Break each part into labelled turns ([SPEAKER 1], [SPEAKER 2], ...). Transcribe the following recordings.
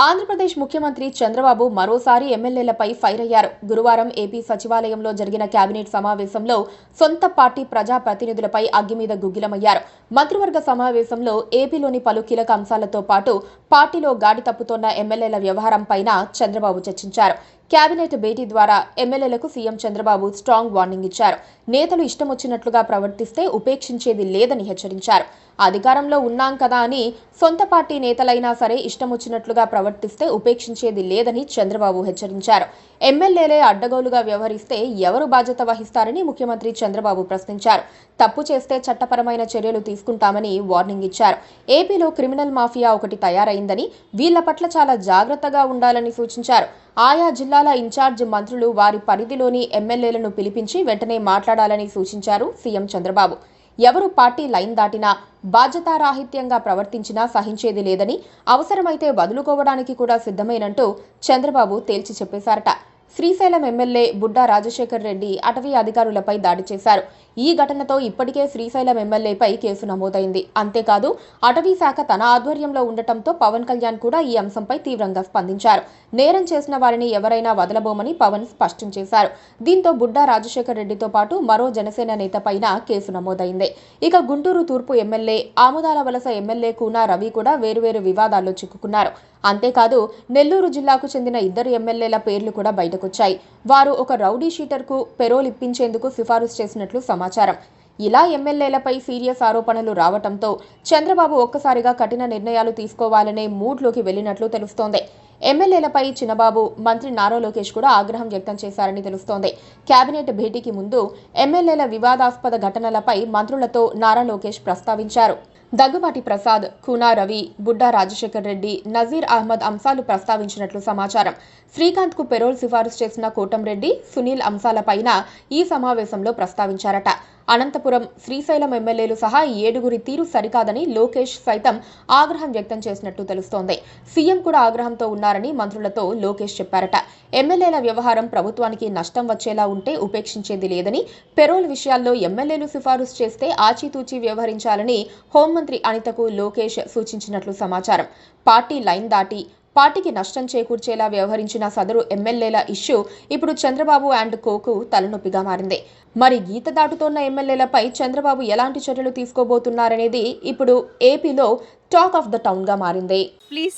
[SPEAKER 1] ఆంధ్రప్రదేశ్ ముఖ్యమంత్రి చంద్రబాబు మరోసారి ఎమ్మెల్యేలపై ఫైర్ అయ్యారు. గురువారం ఏపీ సచివాలయంలో జరిగిన కేబినెట్ సమావేశంలో సొంత పార్టీ ప్రజాప్రతినిధులపై అగ్గిమీద గుగ్గిలమయ్యారు. మంత్రివర్గ సమావేశంలో ఏపీలోని పలు కీలక అంశాలతో పాటు పార్టీలో గాడి తప్పుతోన్న ఎమ్మెల్యేల వ్యవహారంపైన చంద్రబాబు చర్చించారు. కేబినెట్ భేటీ ద్వారా ఎమ్మెల్యేలకు సీఎం చంద్రబాబు స్ట్రాంగ్ వార్నింగ్ ఇచ్చారు. నేతలు ఇష్టమొచ్చినట్లుగా ప్రవర్తిస్తే ఉపేక్షించేది లేదని హెచ్చరించారు. అధికారంలో ఉన్నాం కదా అని సొంత పార్టీ నేతలైనా సరే ఇష్టమొచ్చినట్లుగా ప్రవర్తిస్తే ఉపేక్షించేది లేదని చంద్రబాబు హెచ్చరించారు. ఎమ్మెల్యేలే అడ్డగోలుగా వ్యవహరిస్తే ఎవరు బాధ్యత వహిస్తారని ముఖ్యమంత్రి చంద్రబాబు ప్రశ్నించారు. తప్పు చేస్తే చట్టపరమైన చర్యలు తీసుకుంటామని వార్నింగ్ ఇచ్చారు. ఏపీలో క్రిమినల్ మాఫియా ఒకటి తయారైందని, వీళ్ల పట్ల చాలా జాగ్రత్తగా ఉండాలని సూచించారు. ఆయా జిల్లాల ఇన్ఛార్జ్ మంత్రులు వారి పరిధిలోని ఎమ్మెల్యేలను పిలిపించి వెంటనే మాట్లాడాలని సూచించారు సీఎం చంద్రబాబు. ఎవరు పార్టీ లైన్ దాటినా, బాధ్యతారాహిత్యంగా ప్రవర్తించినా సహించేది లేదని, అవసరమైతే వదులుకోవడానికి కూడా సిద్ధమేనంటూ చంద్రబాబు తేల్చి చెప్పేశారట. శ్రీశైలం ఎమ్మెల్యే బుడ్డా రాజశేఖర్ రెడ్డి అటవీ అధికారులపై దాడి చేశారు. ఈ ఘటనతో ఇప్పటికే శ్రీశైలం ఎమ్మెల్యేపై కేసు నమోదైంది. అంతేకాదు అటవీ శాఖ తన ఆధ్వర్యంలో ఉండటంతో పవన్ కళ్యాణ్ కూడా ఈ అంశంపై తీవ్రంగా స్పందించారు. నేరం చేసిన వారిని ఎవరైనా వదలబోమని పవన్ స్పష్టం చేశారు. దీంతో బుడ్డా రాజశేఖర్ రెడ్డితో పాటు మరో జనసేన నేత పైన కేసు నమోదైంది. ఇక గుంటూరు తూర్పు ఎమ్మెల్యే, ఆముదాల వలస ఎమ్మెల్యే కూనా రవి కూడా వేరువేరు వివాదాల్లో చిక్కుకున్నారు. అంతేకాదు నెల్లూరు జిల్లాకు చెందిన ఇద్దరు ఎమ్మెల్యేల పేర్లు కూడా బయటకొచ్చాయి. వారు ఒక రౌడీ షీటర్కు పెరోల్ ఇప్పించేందుకు సిఫారసు చేసినట్లు సమాచారం. ఇలా ఎమ్మెల్యేలపై సీరియస్ ఆరోపణలు రావడంతో చంద్రబాబు ఒక్కసారిగా కఠిన నిర్ణయాలు తీసుకోవాలనే మూడ్లోకి వెళ్లినట్లు తెలుస్తోంది. ఎమ్మెల్యేలపై చినబాబు, మంత్రి నారా లోకేష్ కూడా ఆగ్రహం వ్యక్తం చేశారని తెలుస్తోంది. కేబినెట్ భేటీకి ముందు ఎమ్మెల్యేల వివాదాస్పద ఘటనలపై మంత్రులతో నారా లోకేష్ ప్రస్తావించారు. దగ్గుబాటి ప్రసాద్, కూనా రవి, బుడ్డా రాజశేఖర్ రెడ్డి, నజీర్ అహ్మద్ అంశాలు ప్రస్తావించినట్లు సమాచారం. శ్రీకాంత్ కు పెరోల్ సిఫారసు చేసిన కోటంరెడ్డి, సునీల్ అంశాలపైన ఈ సమావేశంలో ప్రస్తావించారట. అనంతపురం, శ్రీశైలం ఎమ్మెల్యేలు సహా 7గురి తీరు సరికాదని లోకేష్ సైతం ఆగ్రహం వ్యక్తం చేసినట్టు తెలుస్తోంది. సీఎం కూడా ఆగ్రహంతో ఉన్నారని మంత్రులతో లోకేష్ చెప్పారట. ఎమ్మెల్యేల వ్యవహారం ప్రభుత్వానికి నష్టం వచ్చేలా ఉంటే ఉపేక్షించేది లేదని, పెరోల్ విషయాల్లో ఎమ్మెల్యేలు సిఫారసు చేస్తే ఆచితూచి వ్యవహరించాలని హోంమంత్రి అనితకు లోకేష్ సూచించినట్లు సమాచారం. పార్టీ లైన్ దాటి పార్టీకి నష్టం చేకూర్చేలా వ్యవహరించిన సదరు ఎమ్మెల్యేల ఇష్యూ ఇప్పుడు చంద్రబాబు అండ్ కోకు తలనొప్పిగా మారింది. మరి గీత దాటుతోన్న ఎమ్మెల్యేలపై చంద్రబాబు ఎలాంటి చర్యలు తీసుకోబోతున్నారనేది ఇప్పుడు ఏపీలో టాక్ ఆఫ్ ద టౌన్ గా మారింది.
[SPEAKER 2] Please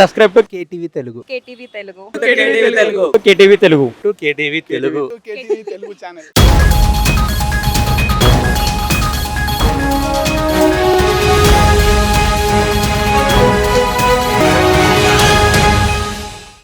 [SPEAKER 2] subscribe to
[SPEAKER 3] KTV Telugu.
[SPEAKER 2] KTV Telugu
[SPEAKER 3] KTV Telugu channel.